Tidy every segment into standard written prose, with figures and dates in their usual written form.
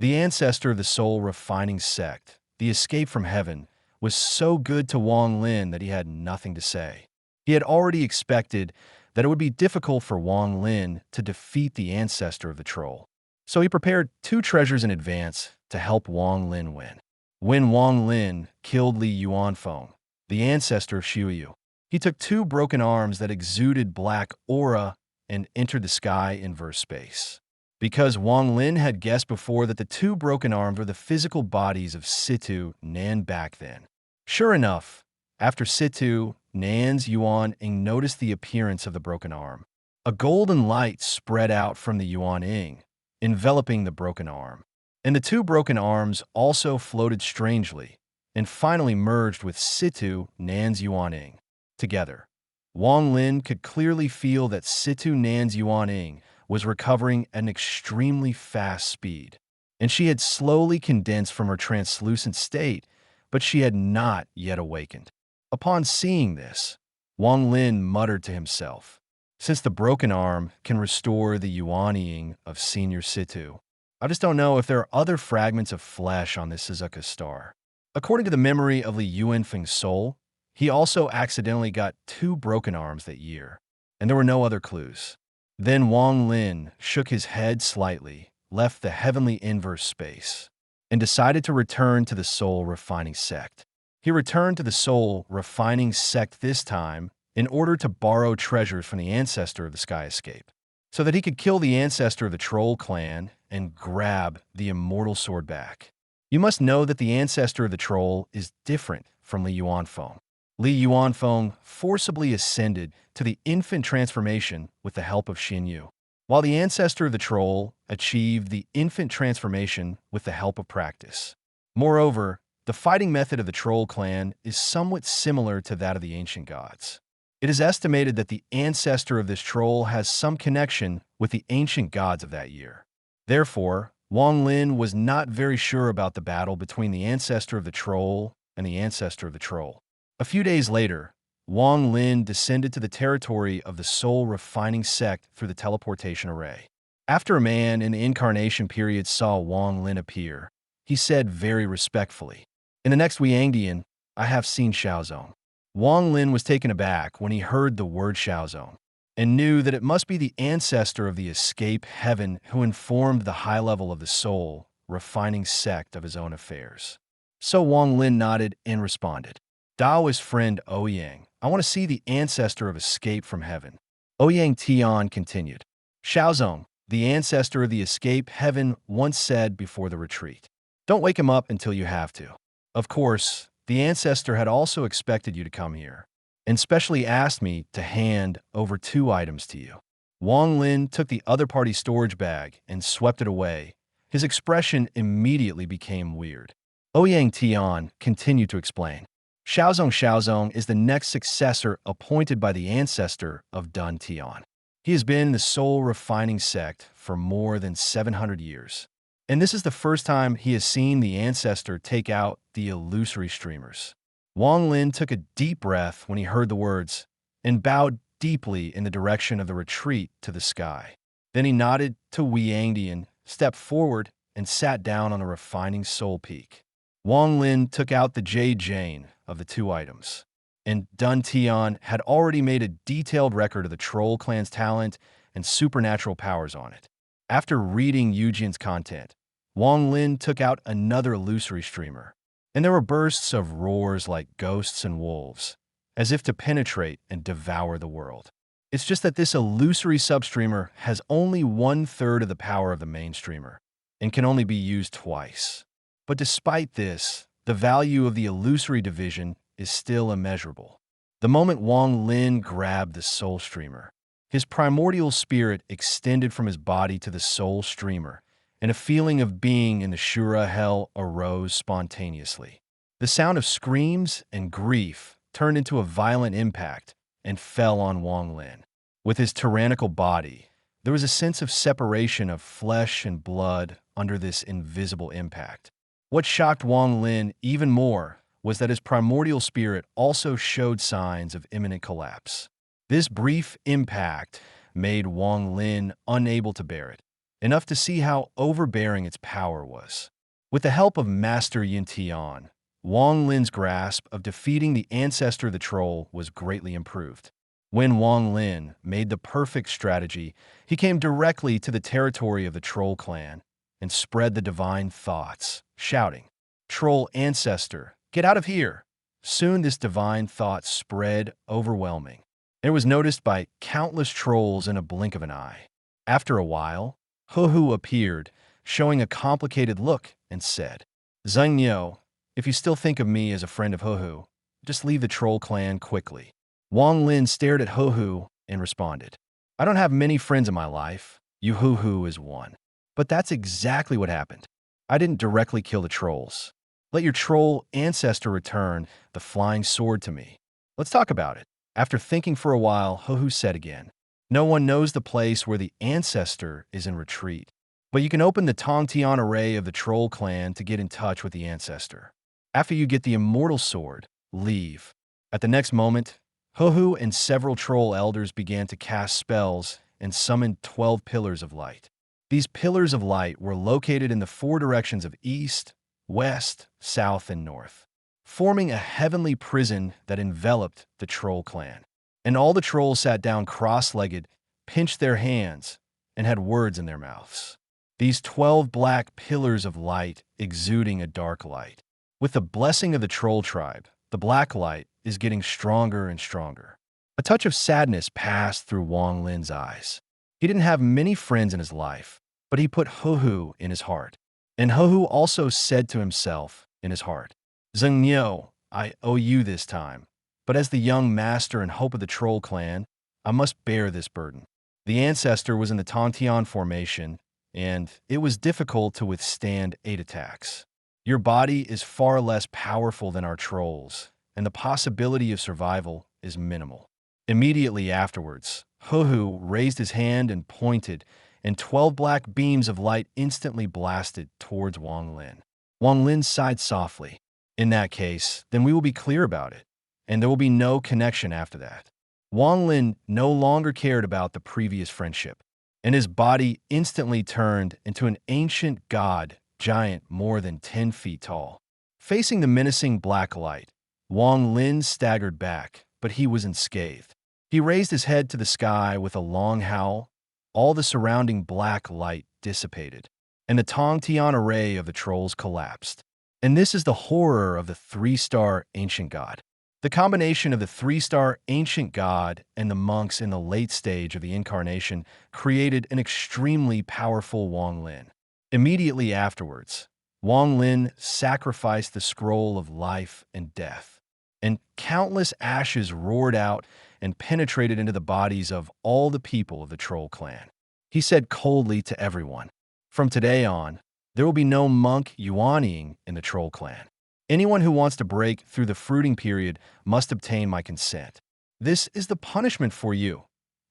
The ancestor of the soul refining sect, the escape from heaven, was so good to Wang Lin that he had nothing to say. He had already expected that it would be difficult for Wang Lin to defeat the ancestor of the troll. So he prepared 2 treasures in advance to help Wang Lin win. When Wang Lin killed Li Yuanfeng, the ancestor of Xiuyu, he took 2 broken arms that exuded black aura and entered the sky in verse space. Because Wang Lin had guessed before that the 2 broken arms were the physical bodies of Situ Nan back then. Sure enough, after Situ Nan's Yuan Ying noticed the appearance of the broken arm. A golden light spread out from the Yuan Ying, enveloping the broken arm. And the 2 broken arms also floated strangely, and finally merged with Situ Nan's Yuan Ying. Together, Wang Lin could clearly feel that Situ Nan's Yuan Ying was recovering at an extremely fast speed, and she had slowly condensed from her translucent state, but she had not yet awakened. Upon seeing this, Wang Lin muttered to himself, "Since the broken arm can restore the Yuan Ying of Senior Situ, I just don't know if there are other fragments of flesh on this Suzuka star." According to the memory of Li Yuanfeng's soul, he also accidentally got 2 broken arms that year, and there were no other clues. Then Wang Lin shook his head slightly, left the heavenly inverse space, and decided to return to the soul refining sect. He returned to the soul refining sect this time in order to borrow treasures from the ancestor of the sky escape, so that he could kill the ancestor of the troll clan and grab the immortal sword back. You must know that the ancestor of the troll is different from Li Yuanfeng. Li Yuanfeng forcibly ascended to the infant transformation with the help of Xin Yu, while the ancestor of the troll achieved the infant transformation with the help of practice. Moreover, the fighting method of the troll clan is somewhat similar to that of the ancient gods. It is estimated that the ancestor of this troll has some connection with the ancient gods of that year. Therefore, Wang Lin was not very sure about the battle between the ancestor of the troll and the ancestor of the troll. A few days later, Wang Lin descended to the territory of the soul refining sect through the teleportation array. After a man in the incarnation period saw Wang Lin appear, he said very respectfully, "In the next Weiyangdian, I have seen Xiaozong." Wang Lin was taken aback when he heard the word Xiaozong, and knew that it must be the ancestor of the escape heaven who informed the high level of the soul refining sect of his own affairs. So Wang Lin nodded and responded, "Daoist friend Ouyang, I want to see the ancestor of escape from heaven." Ouyang Tian continued, "Xiaozong, the ancestor of the escape heaven, once said before the retreat, 'Don't wake him up until you have to.' Of course, the ancestor had also expected you to come here, and specially asked me to hand over 2 items to you." Wang Lin took the other party's storage bag and swept it away. His expression immediately became weird. Ouyang Tian continued to explain, Xiaozong is the next successor appointed by the ancestor of Dun Tian. He has been in the soul refining sect for more than 700 years. And this is the first time he has seen the ancestor take out the illusory streamers. Wang Lin took a deep breath when he heard the words, and bowed deeply in the direction of the retreat to the sky. Then he nodded to Weiyangdian, stepped forward, and sat down on a refining soul peak. Wang Lin took out the Jade Jane of the 2 items, and Dun Tian had already made a detailed record of the troll clan's talent and supernatural powers on it. After reading Eugen's content, Wang Lin took out another illusory streamer, and there were bursts of roars like ghosts and wolves, as if to penetrate and devour the world. It's just that this illusory substreamer has only 1/3 of the power of the main streamer, and can only be used twice. But despite this, the value of the illusory division is still immeasurable. The moment Wang Lin grabbed the soul streamer, his primordial spirit extended from his body to the soul streamer, and a feeling of being in the Shura hell arose spontaneously. The sound of screams and grief turned into a violent impact and fell on Wang Lin. With his tyrannical body, there was a sense of separation of flesh and blood under this invisible impact. What shocked Wang Lin even more was that his primordial spirit also showed signs of imminent collapse. This brief impact made Wang Lin unable to bear it, enough to see how overbearing its power was. With the help of Master Yin Tian, Wang Lin's grasp of defeating the ancestor of the troll was greatly improved. When Wang Lin made the perfect strategy, he came directly to the territory of the troll clan and spread the divine thoughts, shouting, "Troll ancestor, get out of here!" Soon this divine thought spread, overwhelming. It was noticed by countless trolls in a blink of an eye. After a while, Hu appeared, showing a complicated look, and said, "Zheng Niu, if you still think of me as a friend of Hu, just leave the troll clan quickly." Wang Lin stared at Hu and responded, "I don't have many friends in my life. You Hu is one." But that's exactly what happened. I didn't directly kill the trolls. Let your troll ancestor return the flying sword to me. Let's talk about it. After thinking for a while, Hu said again, "No one knows the place where the ancestor is in retreat. But you can open the Tongtian array of the troll clan to get in touch with the ancestor. After you get the immortal sword, leave." At the next moment, Hu and several troll elders began to cast spells and summoned 12 pillars of light. These pillars of light were located in the 4 directions of east, west, south, and north, forming a heavenly prison that enveloped the troll clan. And all the trolls sat down cross-legged, pinched their hands, and had words in their mouths. These 12 black pillars of light exuding a dark light. With the blessing of the troll tribe, the black light is getting stronger and stronger. A touch of sadness passed through Wang Lin's eyes. He didn't have many friends in his life, but he put Hu in his heart. And Hu also said to himself in his heart, "Zheng Niu, I owe you this time. But as the young master and hope of the troll clan, I must bear this burden." The ancestor was in the Tongtian formation, and it was difficult to withstand 8 attacks. Your body is far less powerful than our trolls, and the possibility of survival is minimal. Immediately afterwards, Hu raised his hand and pointed, and 12 black beams of light instantly blasted towards Wang Lin. Wang Lin sighed softly. "In that case, then we will be clear about it, and there will be no connection after that." Wang Lin no longer cared about the previous friendship, and his body instantly turned into an ancient god giant more than 10 feet tall. Facing the menacing black light, Wang Lin staggered back, but he was unscathed. He raised his head to the sky with a long howl. All the surrounding black light dissipated, and the Tongtian array of the trolls collapsed. And this is the horror of the 3-star ancient god. The combination of the 3-star ancient god and the monks in the late stage of the incarnation created an extremely powerful Wang Lin. Immediately afterwards, Wang Lin sacrificed the scroll of life and death, and countless ashes roared out and penetrated into the bodies of all the people of the troll clan. He said coldly to everyone, "From today on, there will be no monk yuanying in the troll clan. Anyone who wants to break through the fruiting period must obtain my consent. This is the punishment for you."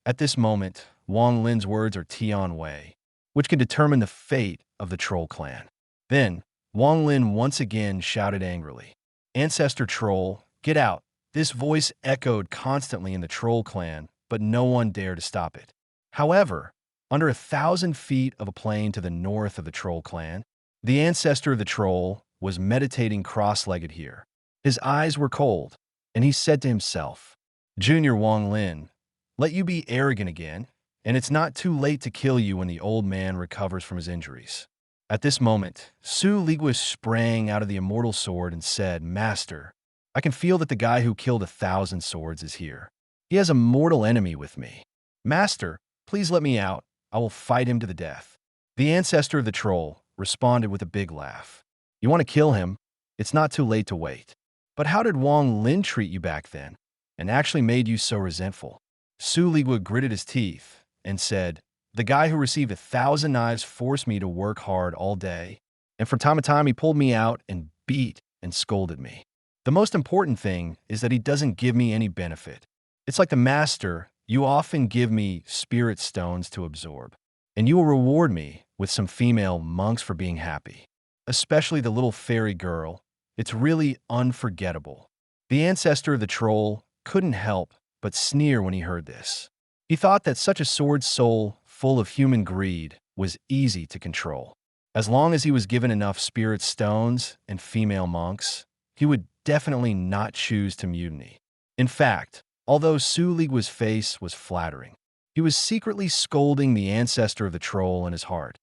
At this moment, Wang Lin's words are Tian Wei, which can determine the fate of the troll clan. Then, Wang Lin once again shouted angrily, "Ancestor troll, get out." This voice echoed constantly in the troll clan, but no one dared to stop it. However, under 1,000 feet of a plain to the north of the troll clan, the ancestor of the troll was meditating cross-legged here. His eyes were cold, and he said to himself, "Junior Wang Lin, let you be arrogant again, and it's not too late to kill you when the old man recovers from his injuries." At this moment, Su Liguis sprang out of the immortal sword and said, "Master, I can feel that the guy who killed 1,000 swords is here. He has a mortal enemy with me. Master, please let me out. I will fight him to the death." The ancestor of the troll responded with a big laugh. "You want to kill him? It's not too late to wait. But how did Wang Lin treat you back then, and actually made you so resentful?" Su Ligua gritted his teeth and said, "The guy who received 1,000 knives forced me to work hard all day, and from time to time he pulled me out and beat and scolded me. The most important thing is that he doesn't give me any benefit. It's like the master, you often give me spirit stones to absorb, and you will reward me with some female monks for being happy, especially the little fairy girl. It's really unforgettable." The ancestor of the troll couldn't help but sneer when he heard this. He thought that such a sword soul, full of human greed, was easy to control. As long as he was given enough spirit stones and female monks, he would definitely not choose to mutiny. In fact, although Su Ligua's face was flattering, he was secretly scolding the ancestor of the troll in his heart,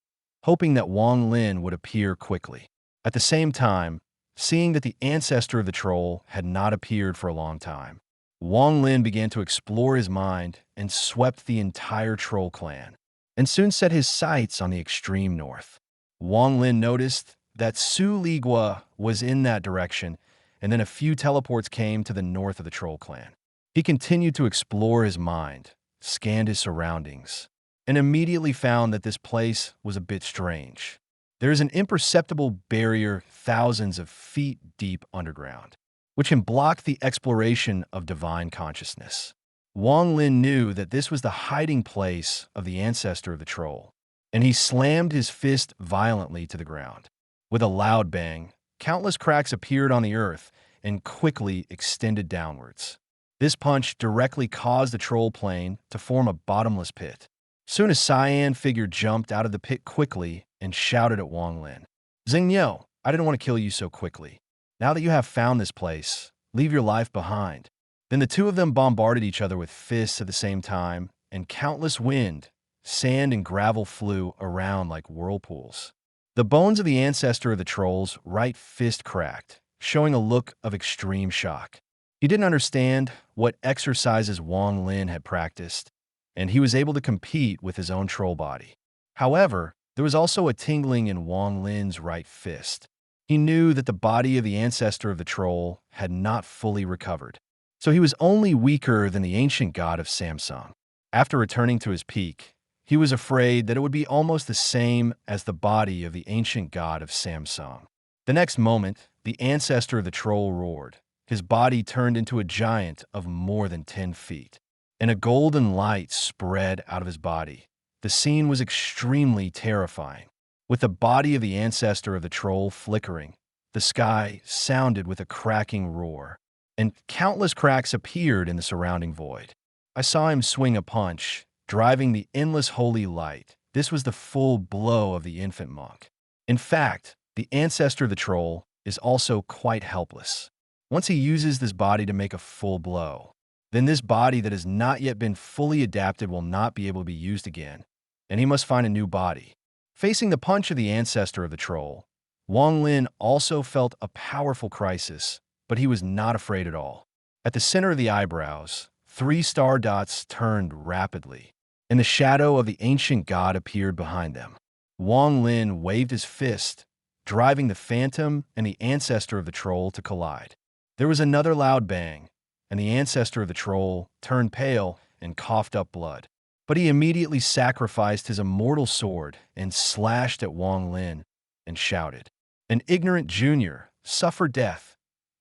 hoping that Wang Lin would appear quickly. At the same time, seeing that the ancestor of the troll had not appeared for a long time, Wang Lin began to explore his mind and swept the entire troll clan, and soon set his sights on the extreme north. Wang Lin noticed that Su Ligua was in that direction, and then a few teleports came to the north of the troll clan. He continued to explore his mind, scanned his surroundings, and immediately found that this place was a bit strange. There is an imperceptible barrier thousands of feet deep underground, which can block the exploration of divine consciousness. Wang Lin knew that this was the hiding place of the ancestor of the troll, and he slammed his fist violently to the ground. With a loud bang, countless cracks appeared on the earth and quickly extended downwards. This punch directly caused the troll plane to form a bottomless pit. Soon a cyan figure jumped out of the pit quickly and shouted at Wang Lin. "Xingniu, I didn't want to kill you so quickly. Now that you have found this place, leave your life behind." Then the two of them bombarded each other with fists at the same time, and countless wind, sand, and gravel flew around like whirlpools. The bones of the ancestor of the troll's right fist cracked, showing a look of extreme shock. He didn't understand what exercises Wang Lin had practiced, and he was able to compete with his own troll body. However, there was also a tingling in Wang Lin's right fist. He knew that the body of the ancestor of the troll had not fully recovered, so he was only weaker than the ancient god of Samsung. After returning to his peak, he was afraid that it would be almost the same as the body of the ancient god of Samsung. The next moment, the ancestor of the troll roared. His body turned into a giant of more than 10 feet, and a golden light spread out of his body. The scene was extremely terrifying. With the body of the ancestor of the troll flickering, the sky sounded with a cracking roar, and countless cracks appeared in the surrounding void. I saw him swing a punch, driving the endless holy light. This was the full blow of the infant monk. In fact, the ancestor of the troll is also quite helpless. Once he uses this body to make a full blow, then this body that has not yet been fully adapted will not be able to be used again, and he must find a new body. Facing the punch of the ancestor of the troll, Wang Lin also felt a powerful crisis, but he was not afraid at all. At the center of the eyebrows, 3 star dots turned rapidly, and the shadow of the ancient god appeared behind them. Wang Lin waved his fist, driving the phantom and the ancestor of the troll to collide. There was another loud bang, and the ancestor of the troll turned pale and coughed up blood. But he immediately sacrificed his immortal sword and slashed at Wang Lin and shouted, "An ignorant junior, suffer death."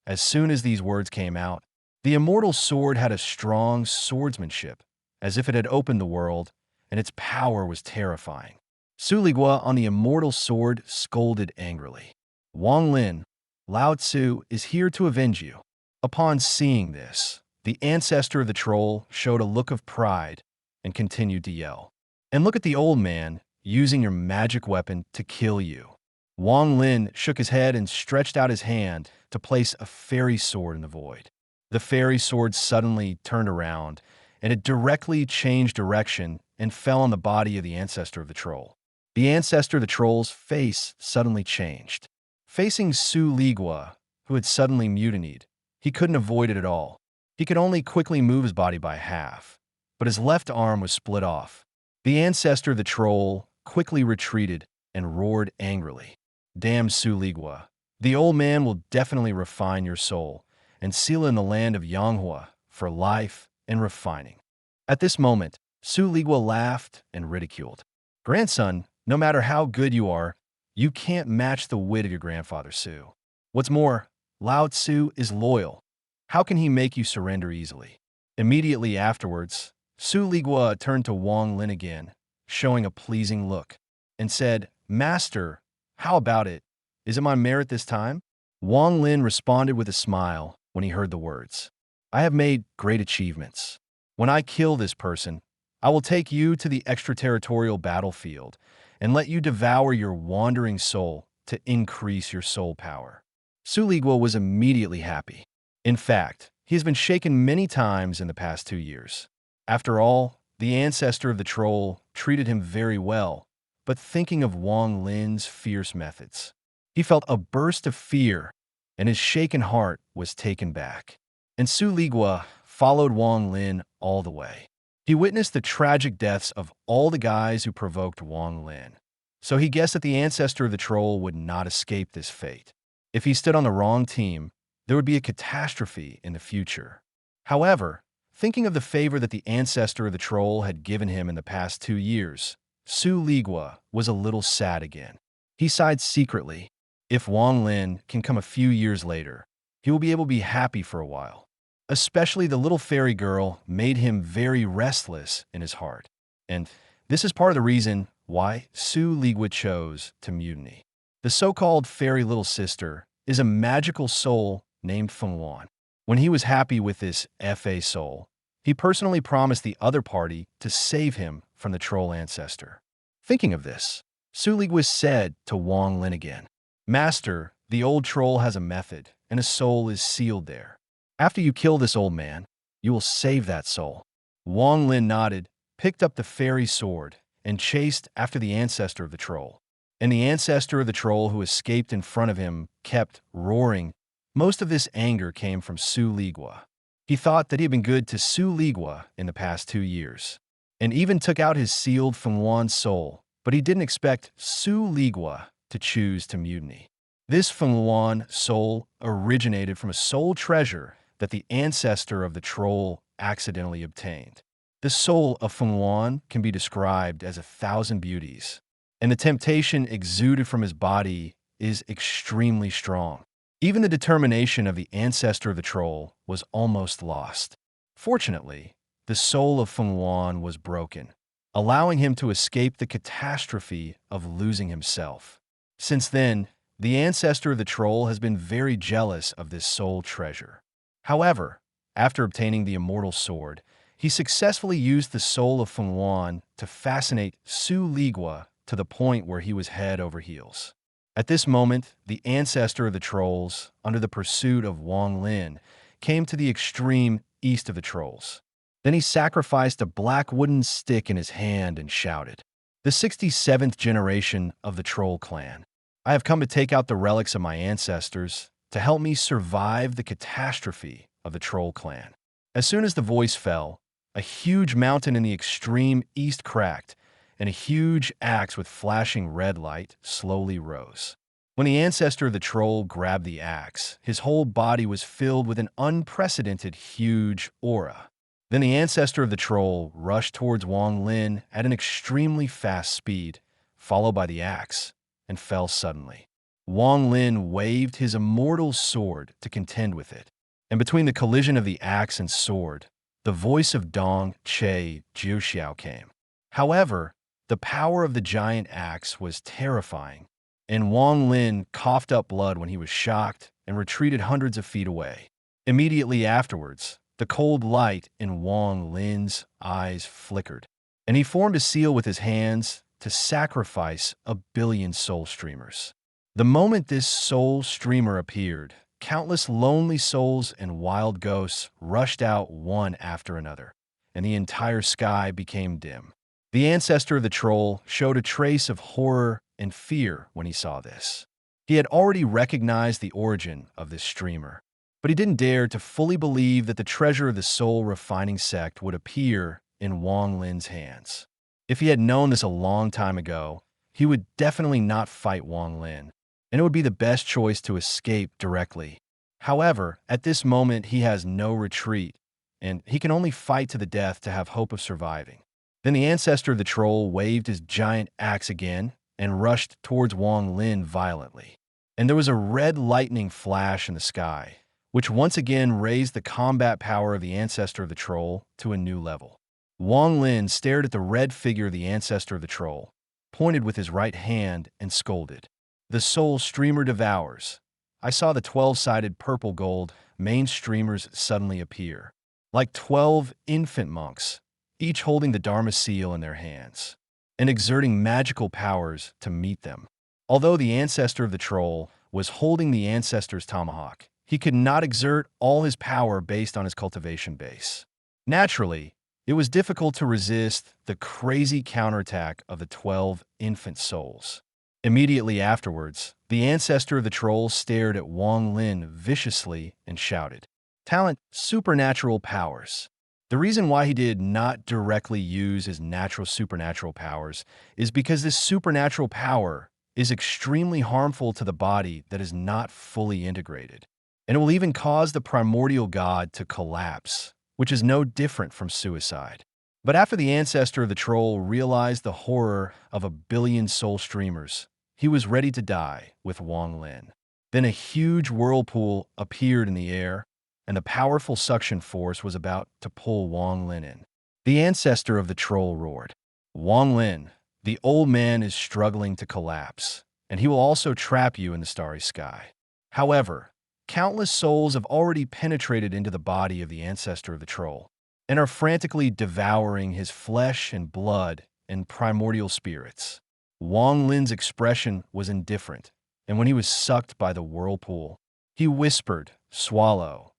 As soon as these words came out, the immortal sword had a strong swordsmanship, as if it had opened the world, and its power was terrifying. Su Ligua on the immortal sword scolded angrily. "Wang Lin, Lao Tzu is here to avenge you." Upon seeing this, the ancestor of the troll showed a look of pride and continued to yell, "And look at the old man using your magic weapon to kill you." Wang Lin shook his head and stretched out his hand to place a fairy sword in the void. The fairy sword suddenly turned around, and it directly changed direction and fell on the body of the ancestor of the troll. The ancestor of the troll's face suddenly changed. Facing Su Ligua, who had suddenly mutinied, he couldn't avoid it at all. He could only quickly move his body by half, but his left arm was split off. The ancestor of the troll quickly retreated and roared angrily. "Damn Su Ligua. The old man will definitely refine your soul and seal in the land of Yanghua for life and refining." At this moment, Su Ligua laughed and ridiculed. "Grandson, no matter how good you are, you can't match the wit of your grandfather Su. What's more, Lao Tzu is loyal. How can he make you surrender easily?" Immediately afterwards, Su Ligua turned to Wang Lin again, showing a pleasing look, and said, "Master, how about it? Is it my merit this time?" Wang Lin responded with a smile when he heard the words. "I have made great achievements. When I kill this person, I will take you to the extraterritorial battlefield, and let you devour your wandering soul to increase your soul power. Su Liguo was immediately happy. In fact, he has been shaken many times in the past 2 years. After all, the ancestor of the troll treated him very well, but thinking of Wang Lin's fierce methods, he felt a burst of fear, and his shaken heart was taken back. And Su Liguo followed Wang Lin all the way. He witnessed the tragic deaths of all the guys who provoked Wang Lin. So he guessed that the ancestor of the troll would not escape this fate. If he stood on the wrong team, there would be a catastrophe in the future. However, thinking of the favor that the ancestor of the troll had given him in the past 2 years, Su Liguo was a little sad again. He sighed secretly. If Wang Lin can come a few years later, he will be able to be happy for a while. Especially the little fairy girl made him very restless in his heart. And this is part of the reason why Su Liguo chose to mutiny. The so-called fairy little sister is a magical soul named Feng Wan. When he was happy with this FA soul, he personally promised the other party to save him from the troll ancestor. Thinking of this, Su Liguo said to Wang Lin again, "Master, the old troll has a method, and a soul is sealed there. After you kill this old man, you will save that soul." Wang Lin nodded, picked up the fairy sword, and chased after the ancestor of the troll. And the ancestor of the troll who escaped in front of him kept roaring. Most of this anger came from Su Liguo. He thought that he had been good to Su Liguo in the past 2 years, and even took out his sealed Feng Wan's soul, but he didn't expect Su Liguo to choose to mutiny. This Feng Wan soul originated from a soul treasure that the ancestor of the troll accidentally obtained. The soul of Feng Wan can be described as 1,000 beauties, and the temptation exuded from his body is extremely strong. Even the determination of the ancestor of the troll was almost lost. Fortunately, the soul of Feng Wan was broken, allowing him to escape the catastrophe of losing himself. Since then, the ancestor of the troll has been very jealous of this soul treasure. However, after obtaining the immortal sword, he successfully used the soul of Feng Wan to fascinate Su Liguo to the point where he was head over heels. At this moment, the ancestor of the trolls, under the pursuit of Wang Lin, came to the extreme east of the trolls. Then he sacrificed a black wooden stick in his hand and shouted, "The 67th generation of the troll clan. I have come to take out the relics of my ancestors to help me survive the catastrophe of the troll clan." As soon as the voice fell, a huge mountain in the extreme east cracked, and a huge axe with flashing red light slowly rose. When the ancestor of the troll grabbed the axe, his whole body was filled with an unprecedented huge aura. Then the ancestor of the troll rushed towards Wang Lin at an extremely fast speed, followed by the axe, and fell suddenly. Wang Lin waved his immortal sword to contend with it, and between the collision of the axe and sword, the voice of Dong Che Jiuxiao came. However, the power of the giant axe was terrifying, and Wang Lin coughed up blood when he was shocked and retreated hundreds of feet away. Immediately afterwards, the cold light in Wang Lin's eyes flickered, and he formed a seal with his hands to sacrifice 1,000,000,000 soul streamers. The moment this soul streamer appeared, countless lonely souls and wild ghosts rushed out one after another, and the entire sky became dim. The ancestor of the troll showed a trace of horror and fear when he saw this. He had already recognized the origin of this streamer, but he didn't dare to fully believe that the treasure of the soul refining sect would appear in Wang Lin's hands. If he had known this a long time ago, he would definitely not fight Wang Lin, and it would be the best choice to escape directly. However, at this moment he has no retreat, and he can only fight to the death to have hope of surviving. Then the ancestor of the troll waved his giant axe again and rushed towards Wang Lin violently. And there was a red lightning flash in the sky, which once again raised the combat power of the ancestor of the troll to a new level. Wang Lin stared at the red figure of the ancestor of the troll, pointed with his right hand, and scolded. "The soul streamer devours." I saw the 12-sided purple gold main streamers suddenly appear, like 12 infant monks, each holding the Dharma seal in their hands. and exerting magical powers to meet them. Although the ancestor of the troll was holding the ancestor's tomahawk, he could not exert all his power based on his cultivation base. Naturally, it was difficult to resist the crazy counterattack of the 12 infant souls. Immediately afterwards, the ancestor of the troll stared at Wang Lin viciously and shouted, "Talent, supernatural powers." The reason why he did not directly use his natural supernatural powers is because this supernatural power is extremely harmful to the body that is not fully integrated. And it will even cause the primordial god to collapse, which is no different from suicide. But after the ancestor of the troll realized the horror of a billion soul streamers, he was ready to die with Wang Lin. Then a huge whirlpool appeared in the air, and the powerful suction force was about to pull Wang Lin in. The ancestor of the troll roared, "Wang Lin, the old man is struggling to collapse, and he will also trap you in the starry sky." However, countless souls have already penetrated into the body of the ancestor of the troll and are frantically devouring his flesh and blood and primordial spirits. Wang Lin's expression was indifferent, and when he was sucked by the whirlpool, he whispered, "Swallow."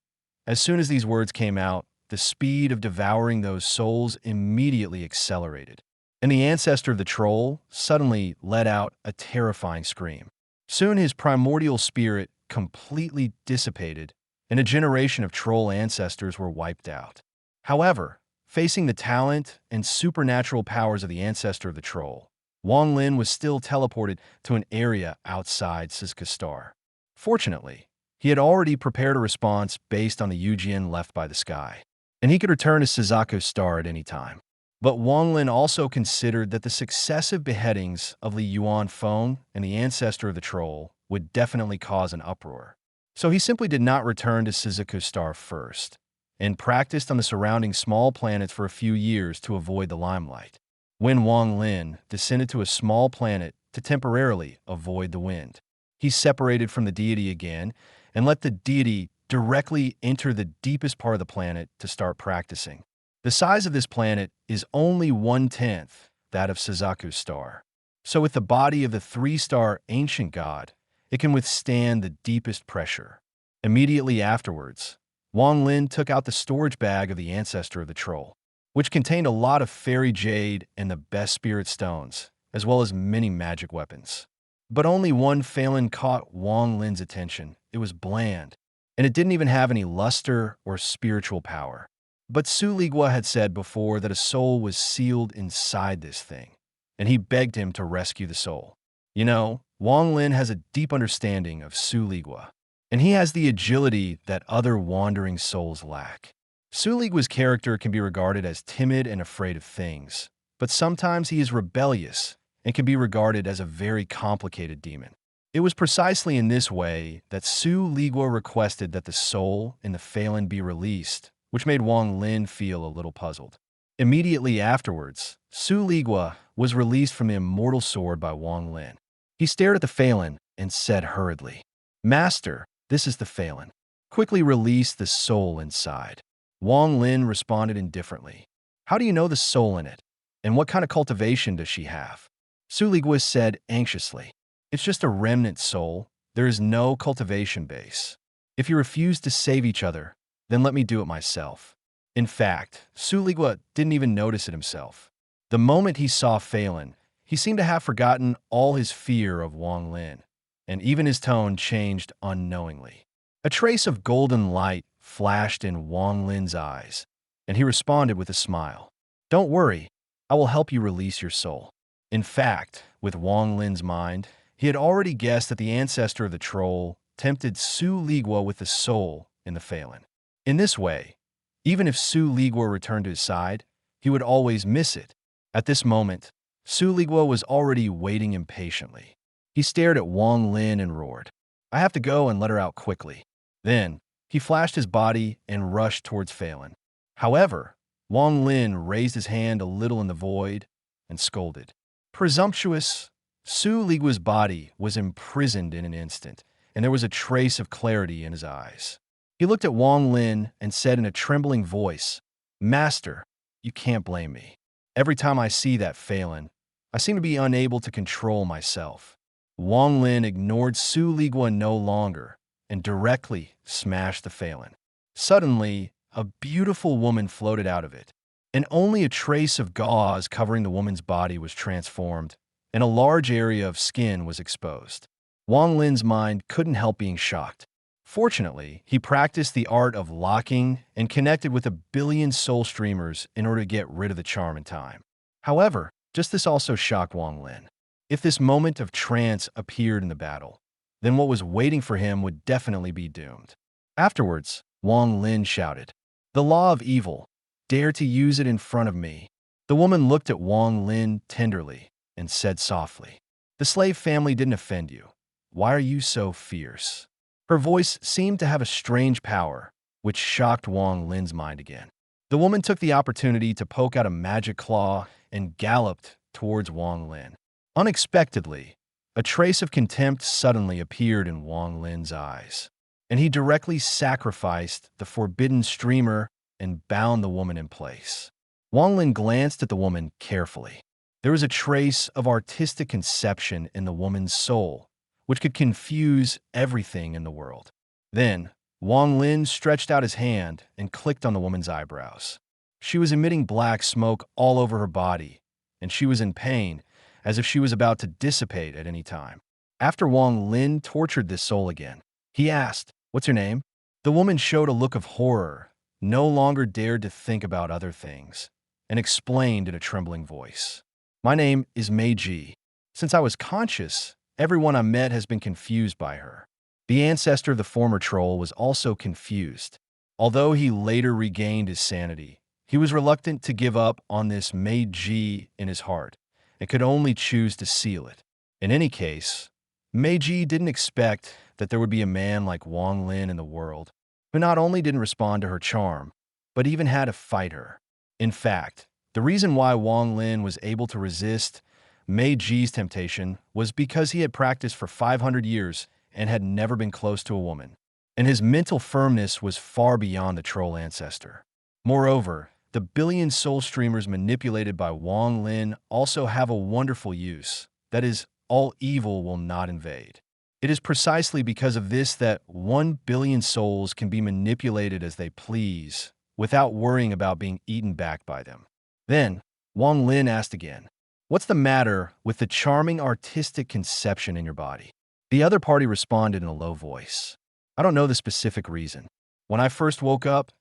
As soon as these words came out, the speed of devouring those souls immediately accelerated, and the ancestor of the troll suddenly let out a terrifying scream. Soon his primordial spirit completely dissipated, and a generation of troll ancestors were wiped out. However, facing the talent and supernatural powers of the ancestor of the troll, Wang Lin was still teleported to an area outside Suzuka Star. Fortunately, he had already prepared a response based on the Yujian left by the sky, and he could return to Suzaku Star at any time. But Wang Lin also considered that the successive beheadings of Li Yuanfeng and the ancestor of the troll would definitely cause an uproar. So he simply did not return to Suzuku Star first, and practiced on the surrounding small planets for a few years to avoid the limelight. When Wang Lin descended to a small planet to temporarily avoid the wind, he separated from the deity again and let the deity directly enter the deepest part of the planet to start practicing. The size of this planet is only 1/10 that of Suzaku Star. So with the body of the 3-star ancient god, it can withstand the deepest pressure. Immediately afterwards, Wang Lin took out the storage bag of the ancestor of the troll, which contained a lot of fairy jade and the best spirit stones, as well as many magic weapons. But only one Phelan caught Wang Lin's attention. It was bland, and it didn't even have any luster or spiritual power. But Su Ligua had said before that a soul was sealed inside this thing, and he begged him to rescue the soul. You know, Wang Lin has a deep understanding of Su Ligua, and he has the agility that other wandering souls lack. Su Ligua's character can be regarded as timid and afraid of things, but sometimes he is rebellious and can be regarded as a very complicated demon. It was precisely in this way that Su Ligua requested that the soul in the Phelan be released, which made Wang Lin feel a little puzzled. Immediately afterwards, Su Ligua was released from the immortal sword by Wang Lin. He stared at the Phelan and said hurriedly, "Master, this is the Phelan. Quickly release the soul inside." Wang Lin responded indifferently. "How do you know the soul in it? And what kind of cultivation does she have?" Su Ligua said anxiously, "It's just a remnant soul. There is no cultivation base. If you refuse to save each other, then let me do it myself." In fact, Su Ligua didn't even notice it himself. The moment he saw Phelan, he seemed to have forgotten all his fear of Wang Lin, and even his tone changed unknowingly. A trace of golden light flashed in Wang Lin's eyes, and he responded with a smile. "Don't worry, I will help you release your soul." In fact, with Wang Lin's mind, he had already guessed that the ancestor of the troll tempted Su Ligua with the soul in the Phelan. In this way, even if Su Ligua returned to his side, he would always miss it. At this moment, Su Ligua was already waiting impatiently. He stared at Wang Lin and roared, "I have to go and let her out quickly." Then, he flashed his body and rushed towards Phelan. However, Wang Lin raised his hand a little in the void and scolded. "Presumptuous!" Su Ligua's body was imprisoned in an instant, and there was a trace of clarity in his eyes. He looked at Wang Lin and said in a trembling voice, "Master, you can't blame me. Every time I see that Phelan, I seem to be unable to control myself. Wang Lin ignored Su Ligua no longer and directly smashed the phalon. Suddenly, a beautiful woman floated out of it, and only a trace of gauze covering the woman's body was transformed, and a large area of skin was exposed. Wang Lin's mind couldn't help being shocked. Fortunately, he practiced the art of locking and connected with 1 billion soul streamers in order to get rid of the charm in time. However, just this also shocked Wang Lin. If this moment of trance appeared in the battle, then what was waiting for him would definitely be doomed. Afterwards, Wang Lin shouted, "The law of evil, dare to use it in front of me." The woman looked at Wang Lin tenderly and said softly, "The slave family didn't offend you. Why are you so fierce?" Her voice seemed to have a strange power, which shocked Wang Lin's mind again. The woman took the opportunity to poke out a magic claw and galloped towards Wang Lin. Unexpectedly, a trace of contempt suddenly appeared in Wang Lin's eyes, and he directly sacrificed the forbidden streamer and bound the woman in place. Wang Lin glanced at the woman carefully. There was a trace of artistic conception in the woman's soul, which could confuse everything in the world. Then, Wang Lin stretched out his hand and clicked on the woman's eyebrows. She was emitting black smoke all over her body, and she was in pain, as if she was about to dissipate at any time. After Wang Lin tortured this soul again, he asked, "What's your name?" The woman showed a look of horror, no longer dared to think about other things, and explained in a trembling voice, "My name is Meiji. Since I was conscious, everyone I met has been confused by her." The ancestor of the former troll was also confused. Although he later regained his sanity, he was reluctant to give up on this Meiji in his heart and could only choose to seal it. In any case, Meiji didn't expect that there would be a man like Wang Lin in the world who not only didn't respond to her charm, but even had to fight her. In fact, the reason why Wang Lin was able to resist Meiji's temptation was because he had practiced for 500 years and had never been close to a woman, and his mental firmness was far beyond the troll ancestor. Moreover, the billion soul streamers manipulated by Wang Lin also have a wonderful use, that is, all evil will not invade. It is precisely because of this that 1 billion souls can be manipulated as they please, without worrying about being eaten back by them. Then, Wang Lin asked again, "What's the matter with the charming artistic conception in your body?" The other party responded in a low voice, "I don't know the specific reason. When I first woke up,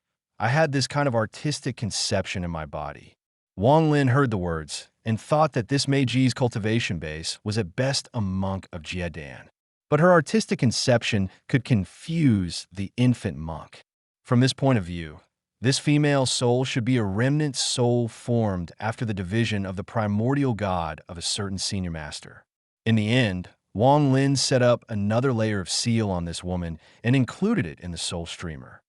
I had this kind of artistic conception in my body." Wang Lin heard the words and thought that this Meiji's cultivation base was at best a monk of Jiedan. But her artistic conception could confuse the infant monk. From this point of view, this female soul should be a remnant soul formed after the division of the primordial god of a certain senior master. In the end, Wang Lin set up another layer of seal on this woman and included it in the soul streamer.